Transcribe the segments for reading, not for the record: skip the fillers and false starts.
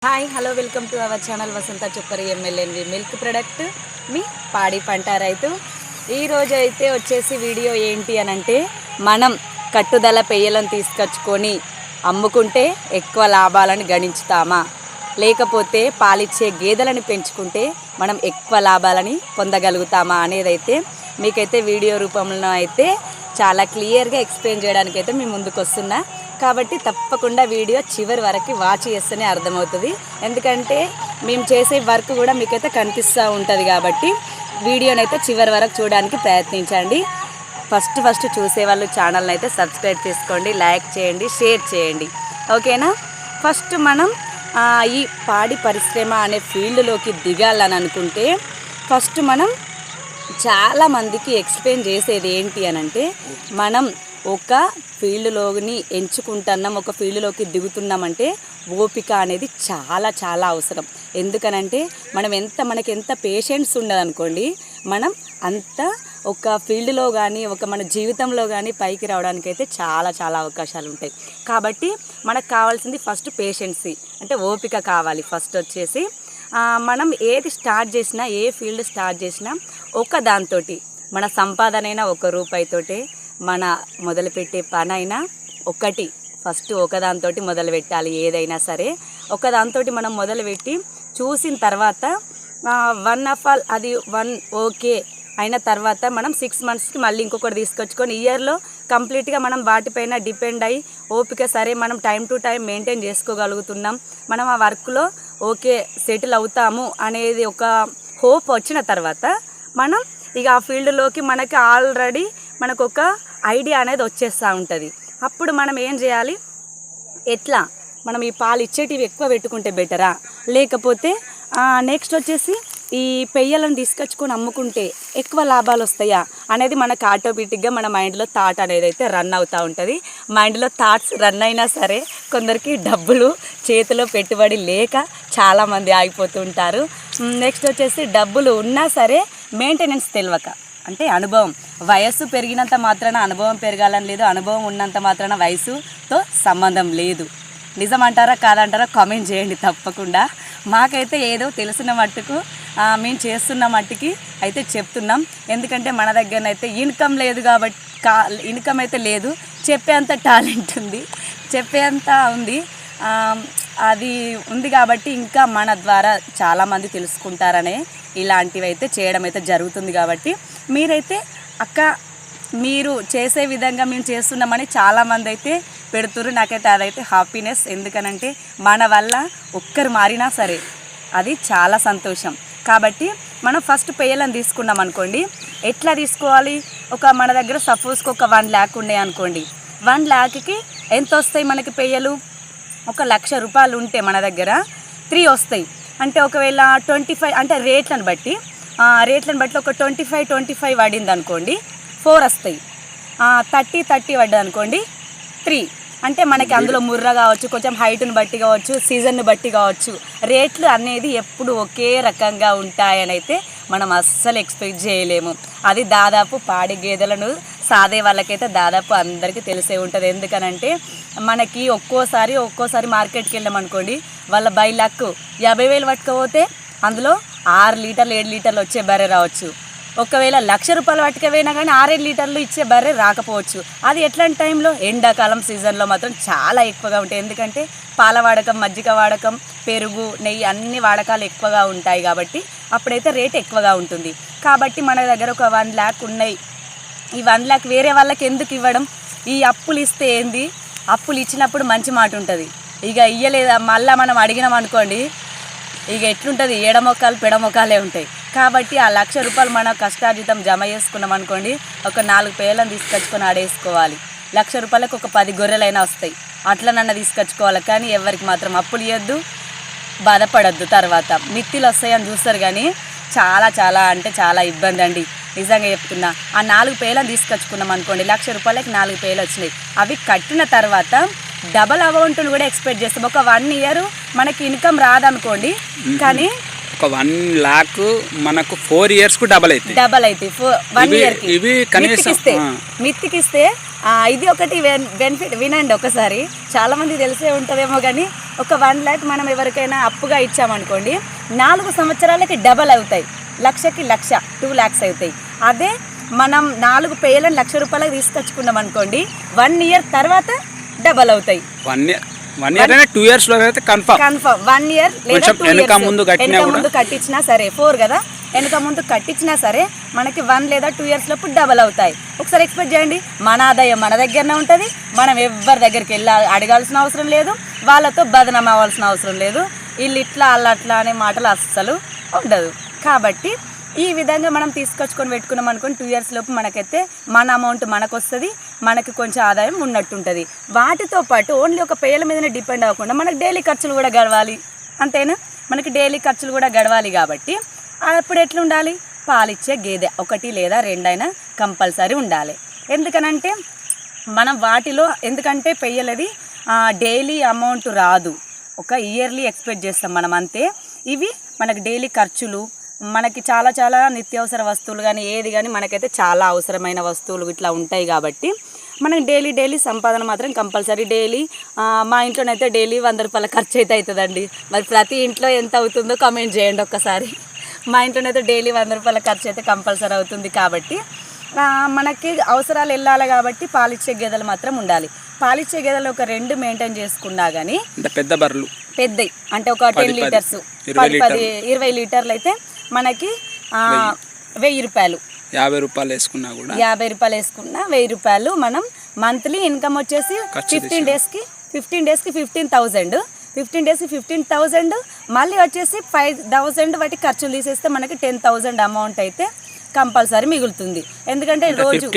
Hi hello welcome to our channel Vasantha Chuppari MLNV milk product మీ పాడి పంట రైతు. ఈరోజు అయితే వచ్చేసి వీడియో ఏంటి అనంటే, మనం కట్టుదల పెయ్యలను తీసుకొచ్చుకొని అమ్ముకుంటే ఎక్కువ లాభాలను గణించుతామా, లేకపోతే పాలిచ్చే గేదెలను పెంచుకుంటే మనం ఎక్కువ లాభాలని పొందగలుగుతామా అనేదైతే మీకైతే వీడియో రూపంలో అయితే చాలా క్లియర్గా ఎక్స్ప్లెయిన్ చేయడానికి అయితే మీ ముందుకు వస్తున్నా. కాబట్టి తప్పకుండా వీడియో చివరి వరకు వాచ్ చేస్తేనే అర్థమవుతుంది. ఎందుకంటే మేము చేసే వర్క్ కూడా మీకైతే కనిపిస్తూ ఉంటుంది. కాబట్టి వీడియోనైతే చివరి వరకు చూడడానికి ప్రయత్నించండి. ఫస్ట్ చూసేవాళ్ళు ఛానల్ని అయితే సబ్స్క్రైబ్ చేసుకోండి, లైక్ చేయండి, షేర్ చేయండి. ఓకేనా? ఫస్ట్ మనం ఈ పాడి పరిశ్రమ అనే ఫీల్డ్లోకి దిగాలని అనుకుంటే ఫస్ట్ మనం చాలామందికి ఎక్స్ప్లెయిన్ చేసేది ఏంటి అనంటే, మనం ఒక ఫీల్డ్లోని ఎంచుకుంటున్నాం, ఒక ఫీల్డ్లోకి దిగుతున్నామంటే ఓపిక అనేది చాలా చాలా అవసరం. ఎందుకనంటే మనకి ఎంత పేషెన్స్ ఉండదనుకోండి, మనం అంత ఒక ఫీల్డ్లో కానీ మన జీవితంలో కానీ పైకి రావడానికి అయితే చాలా చాలా అవకాశాలు ఉంటాయి. కాబట్టి మనకు కావాల్సింది ఫస్ట్ పేషెన్సీ, అంటే ఓపిక కావాలి. ఫస్ట్ వచ్చేసి మనం ఏది స్టార్ట్ చేసినా, ఏ ఫీల్డ్ స్టార్ట్ చేసినా ఒక దాంతో మన సంపాదన అయినా ₹1 మన మొదలుపెట్టే పని అయినా ఒకటి, ఫస్ట్ ఒకదాంతో మొదలు పెట్టాలి. ఏదైనా సరే ఒకదాంతో మనం మొదలుపెట్టి చూసిన తర్వాత అది ఓకే అయిన తర్వాత మనం 6 monthsకి మళ్ళీ ఇంకొకటి తీసుకొచ్చుకొని ఇయర్లో కంప్లీట్గా మనం వాటిపైన డిపెండ్ అయ్యి ఓపిక సరే మనం టైం టు టైం మెయింటైన్ చేసుకోగలుగుతున్నాం, మనం ఆ వర్క్లో ఓకే సెటిల్ అవుతాము అనేది ఒక హోప్ వచ్చిన తర్వాత మనం ఇక ఆ ఫీల్డ్లోకి మనకి ఆల్రెడీ మనకు ఒక ఐడియా అనేది వచ్చేస్తూ ఉంటుంది. అప్పుడు మనం ఏం చేయాలి, ఎట్లా మనం ఈ పాలు ఇచ్చేటివి ఎక్కువ పెట్టుకుంటే బెటరా, లేకపోతే నెక్స్ట్ వచ్చేసి ఈ పెయ్యలను తీసుకొచ్చుకొని అమ్ముకుంటే ఎక్కువ లాభాలు వస్తాయా అనేది మనకు ఆటోమేటిక్గా మన మైండ్లో థాట్ అనేది అయితే రన్ అవుతూ ఉంటుంది. మైండ్లో థాట్స్ రన్ అయినా సరే కొందరికి డబ్బులు చేతిలో పెట్టుబడి లేక చాలామంది ఆగిపోతుంటారు. నెక్స్ట్ వచ్చేసి డబ్బులు ఉన్నా సరే మెయింటెనెన్స్ తెలియక, అంటే అనుభవం, వయస్సు పెరిగినంత మాత్రాన అనుభవం పెరగాలని లేదు, అనుభవం ఉన్నంత మాత్రాన వయసుతో సంబంధం లేదు. నిజమంటారా కాదంటారా కామెంట్ చేయండి తప్పకుండా. మాకైతే ఏదో తెలిసిన మట్టుకు మేము చేస్తున్న మట్టుకి అయితే చెప్తున్నాం. ఎందుకంటే మన దగ్గరనైతే ఇన్కమ్ లేదు కాబట్టి, ఇన్కమ్ అయితే లేదు, చెప్పేంత టాలెంట్ ఉంది, చెప్పేంత ఉంది, అది ఉంది కాబట్టి ఇంకా మన ద్వారా చాలామంది తెలుసుకుంటారనే ఇలాంటివి అయితే చేయడం అయితే జరుగుతుంది. కాబట్టి మీరైతే మీరు చేసే విధంగా మేము చేస్తున్నామని చాలామంది అయితే పెడుతురు. నాకైతే అదైతే హ్యాపీనెస్. ఎందుకనంటే మన వల్ల ఒక్కరు మారినా సరే అది చాలా సంతోషం. కాబట్టి మనం ఫస్ట్ పెయ్యలను తీసుకున్నాం అనుకోండి, ఎట్లా తీసుకోవాలి, మన దగ్గర సపోజ్కి ఒక 1 lakh ఉన్నాయి అనుకోండి, 1 lakhకి ఎంత వస్తాయి మనకి పెయ్యలు, ₹1,00,000 ఉంటే మన దగ్గర 3 వస్తాయి. అంటే ఒకవేళ 25 అంటే రేట్లను బట్టి ఒక 25 పడింది అనుకోండి 4 వస్తాయి, 30 పడ్డది అనుకోండి 3. అంటే మనకి అందులో ముర్ర కావచ్చు, కొంచెం హైట్ని బట్టి కావచ్చు, సీజన్ని బట్టి కావచ్చు, రేట్లు అనేది ఎప్పుడు ఒకే రకంగా ఉంటాయని అయితే మనం అస్సలు ఎక్స్పెక్ట్ చేయలేము. అది దాదాపు పాడి గేదెలను సాదే వాళ్ళకైతే దాదాపు అందరికీ తెలిసే ఉంటుంది. ఎందుకనంటే మనకి ఒక్కోసారి మార్కెట్కి వెళ్ళామనుకోండి, వాళ్ళ బై లక్ 50,000 పట్టుకపోతే అందులో 6 లీటర్లు 7 లీటర్లు వచ్చే బర్రె రావచ్చు. ఒకవేళ ₹1,00,000 పట్టుకపోయినా కానీ 6-7 లీటర్లు ఇచ్చే బర్రె రాకపోవచ్చు. అది ఎట్లాంటి టైంలో, ఎండాకాలం సీజన్లో మాత్రం చాలా ఎక్కువగా ఉంటాయి. ఎందుకంటే పాల వాడకం, మజ్జిగ వాడకం, పెరుగు, నెయ్యి అన్ని వాడకాలు ఎక్కువగా ఉంటాయి. కాబట్టి అప్పుడైతే రేట్ ఎక్కువగా ఉంటుంది. కాబట్టి మన దగ్గర ఒక 1 lakh ఉన్నాయి. ఈ 1 lakh వేరే వాళ్ళకి ఎందుకు ఇవ్వడం, ఈ అప్పులు ఇస్తే ఏంది, అప్పులు ఇచ్చినప్పుడు మంచి మాట ఉంటుంది, ఇక ఇయ్యలేదా మళ్ళీ మనం అడిగినాం అనుకోండి ఇక ఎట్లుంటుంది, ఎడమొక్కలు పెడమొక్కలే ఉంటాయి. కాబట్టి ఆ ₹1,00,000 మన కష్టార్జితం జమ చేసుకున్నాం అనుకోండి, ఒక 4 పేలను తీసుకొచ్చుకొని ఆడేసుకోవాలి. ₹1,00,000కి ఒక 10 గొర్రెలైనా వస్తాయి. అట్లనన్నా తీసుకొచ్చుకోవాలి. కానీ ఎవరికి మాత్రం అప్పులు ఇవ్వద్దు, బాధపడద్దు. తర్వాత మిత్తిలు వస్తాయని చూస్తారు కానీ చాలా చాలా అంటే చాలా ఇబ్బంది అండి, నిజంగా చెప్తున్నా. ఆ 4 పేలను తీసుకొచ్చుకున్నాం అనుకోండి, ₹1,00,000కి 4 పేలు వచ్చినాయి. అవి కట్టిన తర్వాత డబల్ అమౌంట్ను కూడా ఎక్స్పెక్ట్ చేస్తాం. ఒక 1 year మనకి ఇన్కమ్ రాదనుకోండి, కానీ ఒక 1 lakh మనకు 4 yearsకు డబల్ అవుతాయి. 1 yearకి ఇవి కనీసం మిత్తికిస్తే ఇది ఒకటి బెనిఫిట్. వినండి ఒకసారి, చాలామంది తెలిసే ఉంటుందేమో కానీ ఒక 1 లక్ష మనం ఎవరికైనా అప్పుగా ఇచ్చామనుకోండి 4 సంవత్సరాలకి డబల్ అవుతాయి, లక్షకి లక్ష 2 lakhs అవుతాయి. అదే మనం 4 పేయలను ₹1,00,000 తీసుకొచ్చుకున్నాం అనుకోండి 1 year తర్వాత డబల్ అవుతాయి. 1 year 2 years లో అయితే కన్ఫర్మ్ 1 year లేదా 2 years వెనక ముందు కట్టించినా సరే 4 కదా, వెనక ముందు కట్టించినా సరే మనకి 1 లేదా 2 years లోపు డబల్ అవుతాయి. ఒకసారి ఎక్స్పెక్ట్ చేయండి, మన ఆదాయం మన దగ్గరనే ఉంటుంది, మనం ఎవరి దగ్గరికి వెళ్ళి అడగాల్సిన అవసరం లేదు, వాళ్ళతో బదనాం అవ్వాల్సిన అవసరం లేదు, వీళ్ళు ఇట్లా అలా అట్లా అనే మాటలు అస్సలు ఉండదు. కాబట్టి ఈ విధంగా మనం తీసుకొచ్చుకొని పెట్టుకున్నాం అనుకోండి 2 years లోపు మనకైతే మన అమౌంట్ మనకు వస్తుంది, మనకి కొంచెం ఆదాయం ఉన్నట్టుంటుంది. వాటితో పాటు ఓన్లీ ఒక పేయల మీదనే డిపెండ్ అవ్వకుండా మనకు డైలీ ఖర్చులు కూడా గడవాలి, అంతేనా? మనకి డైలీ ఖర్చులు కూడా గడవాలి కాబట్టి అప్పుడు ఎట్లా ఉండాలి? పాలిచ్చే గేదె 1 లేదా 2 అయినా కంపల్సరీ ఉండాలి. ఎందుకనంటే మనం వాటిలో ఎందుకంటే పెయ్యలది డైలీ అమౌంట్ రాదు, ఒక ఇయర్లీ ఎక్స్పెక్ట్ చేస్తాం మనం అంతే. ఇవి మనకు డైలీ ఖర్చులు, మనకి చాలా చాలా నిత్యావసర వస్తువులు కానీ ఏది కానీ మనకైతే చాలా అవసరమైన వస్తువులు ఇట్లా ఉంటాయి కాబట్టి మనకి డైలీ సంపాదన మాత్రం కంపల్సరీ. డైలీ మా ఇంట్లోనైతే డైలీ ₹100 ఖర్చు అయితే అవుతుందండి. మరి ప్రతి ఇంట్లో ఎంత అవుతుందో కామెంట్ చేయండి ఒక్కసారి. మా ఇంట్లోనైతే డైలీ ₹100 ఖర్చు అయితే కంపల్సరీ అవుతుంది. కాబట్టి మనకి అవసరాలు వెళ్ళాలి కాబట్టి పాలిచ్చే గేదెలు మాత్రం ఉండాలి. పాలిచ్చే గేదెలు ఒక 2 మెయింటైన్ చేసుకున్నా కానీ పెద్ద బర్రెలు పెద్దవి అంటే ఒక 10 లీటర్స్ 20 లీటర్లు అయితే మనకి ₹1,000 ₹50 వేసుకున్నా కూడా ₹50 వేసుకున్నా ₹1,000 మనం మంత్లీ ఇన్కమ్ వచ్చేసి 15 డేస్కి 15,000 15 డేస్కి 15,000 మళ్ళీ వచ్చేసి 5,000 వాటి ఖర్చులు తీసేస్తే మనకి 10,000 అమౌంట్ అయితే కంపల్సరీ మిగులుతుంది. ఎందుకంటే రోజు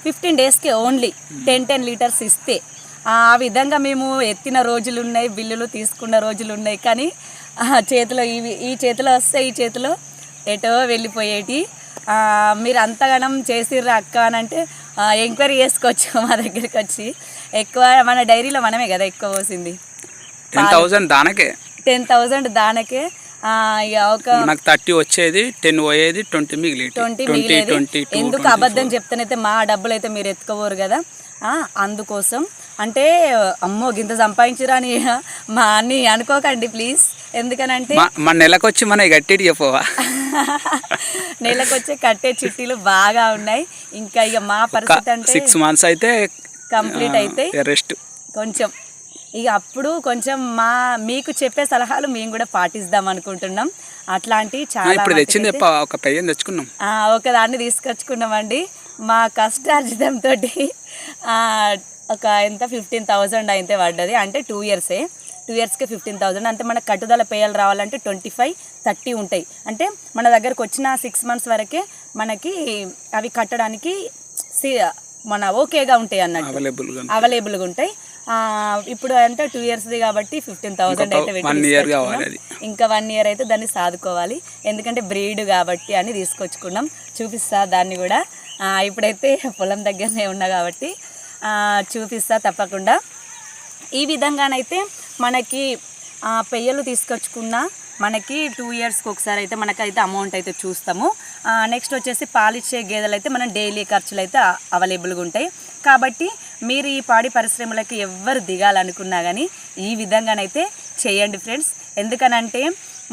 15 డేస్కి ఓన్లీ 10 లీటర్స్ ఇస్తే ఆ విధంగా మేము ఎత్తిన రోజులు ఉన్నాయి, బిల్లులు తీసుకున్న రోజులు ఉన్నాయి. కానీ చేతిలో ఈ చేతిలో వస్తే ఈ చేతిలో ఎటో వెళ్ళిపోయేటి. మీరు అంతగానం చేసిర్రు అక్క అని అంటే ఎంక్వైరీ చేసుకోవచ్చు మా దగ్గరికి వచ్చి. ఎక్కువ మన డైరీలో మనమే కదా ఎక్కువ పోసింది, 10,000 దానకే. ఇక ఒక నాకు 30 వచ్చేది, 10 పోయేది, 20 మిగిలేది. ఎందుకు అబద్ధం చెప్తానైతే మా డబ్బులు అయితే మీరు ఎత్తుకోవరు కదా, అందుకోసం. అంటే అమ్మో గింత సంపాదించురా అని మా అన్ని అనుకోకండి ప్లీజ్. ఎందుకనంటే మన నెలకొచ్చి మన కట్టేటి చెప్పవా నెలకొచ్చే కట్టే చిట్టీలు బాగా ఉన్నాయి. ఇంకా ఇక మా పరిస్థితి అంటే 6 months అయితే కంప్లీట్ అయితే రెస్ట్ కొంచెం. ఇక అప్పుడు కొంచెం మీకు చెప్పే సలహాలు మేము కూడా పాటిద్దాం అనుకుంటున్నాం. అట్లాంటి చాలా ఇప్పుడు తెచ్చింది ఒక పెయ్యని తెచ్చుకున్నాం, ఒక దాన్ని తీసుకొచ్చుకున్నామండి. మా కష్టార్జితంతో ఒక ఎంత 15,000 అయితే పడ్డది. అంటే 2 yearsకి 15,000. అంటే మనకు కట్టుదల పేయలు రావాలంటే 25-30 ఉంటాయి. అంటే మన దగ్గరకు వచ్చిన 6 months వరకే మనకి అవి కట్టడానికి మన ఓకేగా ఉంటాయి అన్నట్టు, అవైలబుల్గా ఉంటాయి. ఇప్పుడు అంటే 2 yearsది కాబట్టి 15,000 అయితే పెట్టి ఇంకా 1 year అయితే దాన్ని సాదుకోవాలి. ఎందుకంటే బ్రీడ్ కాబట్టి అని తీసుకొచ్చుకున్నాం. చూపిస్తా దాన్ని కూడా. ఇప్పుడైతే పొలం దగ్గరనే ఉన్నా కాబట్టి చూపిస్తా తప్పకుండా. ఈ విధంగానైతే మనకి పెయ్యలు తీసుకొచ్చుకున్న మనకి 2 yearsకి ఒకసారి అయితే మనకైతే అమౌంట్ అయితే చూస్తాము. నెక్స్ట్ వచ్చేసి పాలిచ్చే గేదెలు అయితే మనం డైలీ ఖర్చులు అయితే అవైలబుల్గా ఉంటాయి. కాబట్టి మీరు ఈ పాడి పరిశ్రమలకి ఎవ్వరు దిగాలనుకున్నా కానీ ఈ విధంగానైతే చేయండి ఫ్రెండ్స్. ఎందుకనంటే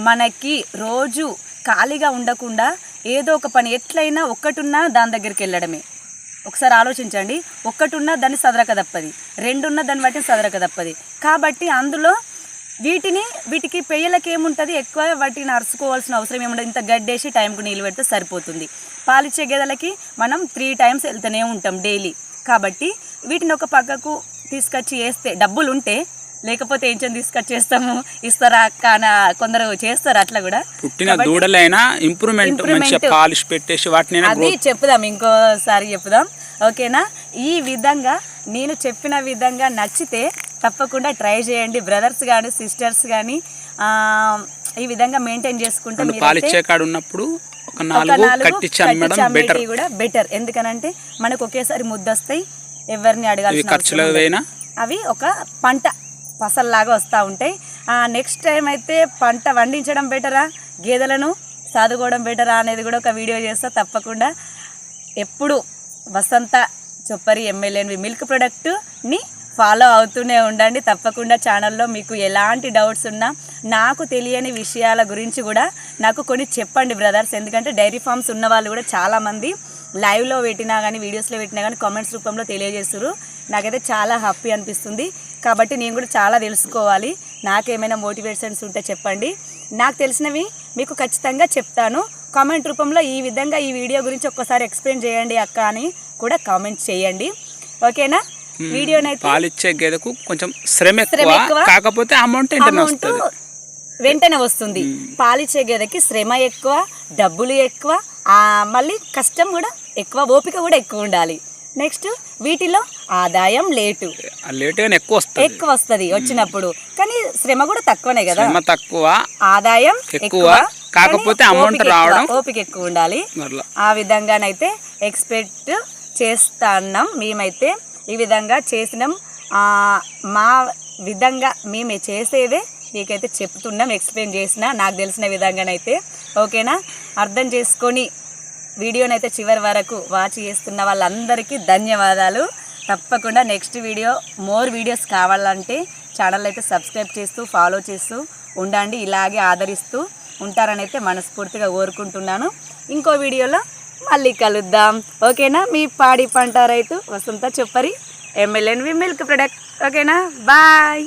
మనకి రోజు ఖాళీగా ఉండకుండా ఏదో ఒక పని ఎట్లయినా ఒక్కటున్నా దాని దగ్గరికి వెళ్ళడమే. ఒకసారి ఆలోచించండి, ఒక్కటున్నా దాన్ని సదరక తప్పది, 2 ఉన్నా దాన్ని బట్టి సదరక తప్పది. కాబట్టి అందులో వీటికి పెయ్యలకి ఏముంటుంది, ఎక్కువ వాటిని అరుచుకోవాల్సిన అవసరం ఏముంటుంది. ఇంత గడ్డేసి టైంకు నీళ్ళు పెడితే సరిపోతుంది. పాలిచ్చే గేదెలకి మనం 3 times వెళ్తూనే ఉంటాం డైలీ. కాబట్టి వీటిని ఒక పక్కకు తీసుకొచ్చి వేస్తే డబ్బులు ఉంటే, లేకపోతే ఏం తీసుకొచ్చి చేస్తాము ఇస్తారా కానీ కొందరు చేస్తారు అట్లా కూడా. దూడలైనా ఇంప్రూవ్మెంట్ పాలిష్ పెట్టేసి వాటిని అది చెప్పుదాం, ఇంకోసారి చెప్పుదాం, ఓకేనా? ఈ విధంగా నేను చెప్పిన విధంగా నచ్చితే తప్పకుండా ట్రై చేయండి బ్రదర్స్ కానీ సిస్టర్స్ కానీ. ఈ విధంగా మెయింటైన్ చేసుకుంటే ఒక 4 కట్టించి అమ్మేటి కూడా బెటర్. ఎందుకనంటే మనకు ఒకేసారి ముద్దొస్తాయి, ఎవరిని అడగాల్సిన అవి ఒక పంట పసల్లాగా వస్తూ ఉంటాయి. నెక్స్ట్ టైం అయితే పంట వండించడం బెటరా, గేదెలను సాదుకోవడం బెటరా అనేది కూడా ఒక వీడియో చేస్తా తప్పకుండా. ఎప్పుడు వసంత చొప్పరి MLNV మిల్క్ ప్రొడక్ట్ని ఫాలో అవుతూనే ఉండండి తప్పకుండా. ఛానల్లో మీకు ఎలాంటి డౌట్స్ ఉన్నా, నాకు తెలియని విషయాల గురించి కూడా నాకు కొన్ని చెప్పండి బ్రదర్స్. ఎందుకంటే డైరీ ఫార్మ్స్ ఉన్న వాళ్ళు కూడా చాలామంది లైవ్లో పెట్టినా కానీ వీడియోస్లో పెట్టినా కానీ కామెంట్స్ రూపంలో తెలియజేస్తారు. నాకైతే చాలా హ్యాపీ అనిపిస్తుంది. కాబట్టి నేను కూడా చాలా తెలుసుకోవాలి. నాకేమైనా మోటివేషన్స్ ఉంటే చెప్పండి. నాకు తెలిసినవి మీకు ఖచ్చితంగా చెప్తాను. కామెంట్ రూపంలో ఈ విధంగా ఈ వీడియో గురించి ఒక్కసారి ఎక్స్ప్లెయిన్ చేయండి అక్క అని కూడా కామెంట్ చేయండి. ఓకేనా? వీడియోనైతే పాలిచ్చే గేదెకు కొంచెం శ్రమ ఎక్కువ, కాకపోతే అమౌంట్ వెంటనే వస్తుంది. పాలిచ్చే గేదెకి శ్రమ ఎక్కువ, డబ్బులు ఎక్కువ, మళ్ళీ కష్టం కూడా ఎక్కువ, ఓపిక కూడా ఎక్కువ ఉండాలి. నెక్స్ట్ వీటిలో ఆదాయం లేటు ఎక్కువ వస్తుంది వచ్చినప్పుడు, కానీ శ్రమ కూడా తక్కువనే కదా. తక్కువ, ఆదాయం ఎక్కువ, కాకపోతే అమౌంట్ రావడం, ఓపిక ఎక్కువ ఉండాలి. ఆ విధంగానైతే ఎక్స్పెక్ట్ చేస్తున్నాం. మేమైతే ఈ విధంగా చేసినాం. మా విధంగా మేము చేసేదే మీకైతే చెప్తున్నాం, ఎక్స్ప్లెయిన్ చేసిన నాకు తెలిసిన విధంగానైతే. ఓకేనా? అర్థం చేసుకొని వీడియోనైతే చివరి వరకు వాచ్ చేస్తున్న వాళ్ళందరికీ ధన్యవాదాలు. తప్పకుండా నెక్స్ట్ మోర్ వీడియోస్ కావాలంటే ఛానల్ అయితే సబ్స్క్రైబ్ చేస్తూ ఫాలో చేస్తూ ఉండండి. ఇలాగే ఆదరిస్తూ ఉంటారని అయితే మనస్ఫూర్తిగా కోరుకుంటున్నాను. ఇంకో వీడియోలో మళ్ళీ కలుద్దాం. ఓకేనా? మీ పాడి పంట రైతు వసంత చొప్పరి, MLNV మిల్క్ ప్రొడక్ట్. ఓకేనా? బాయ్.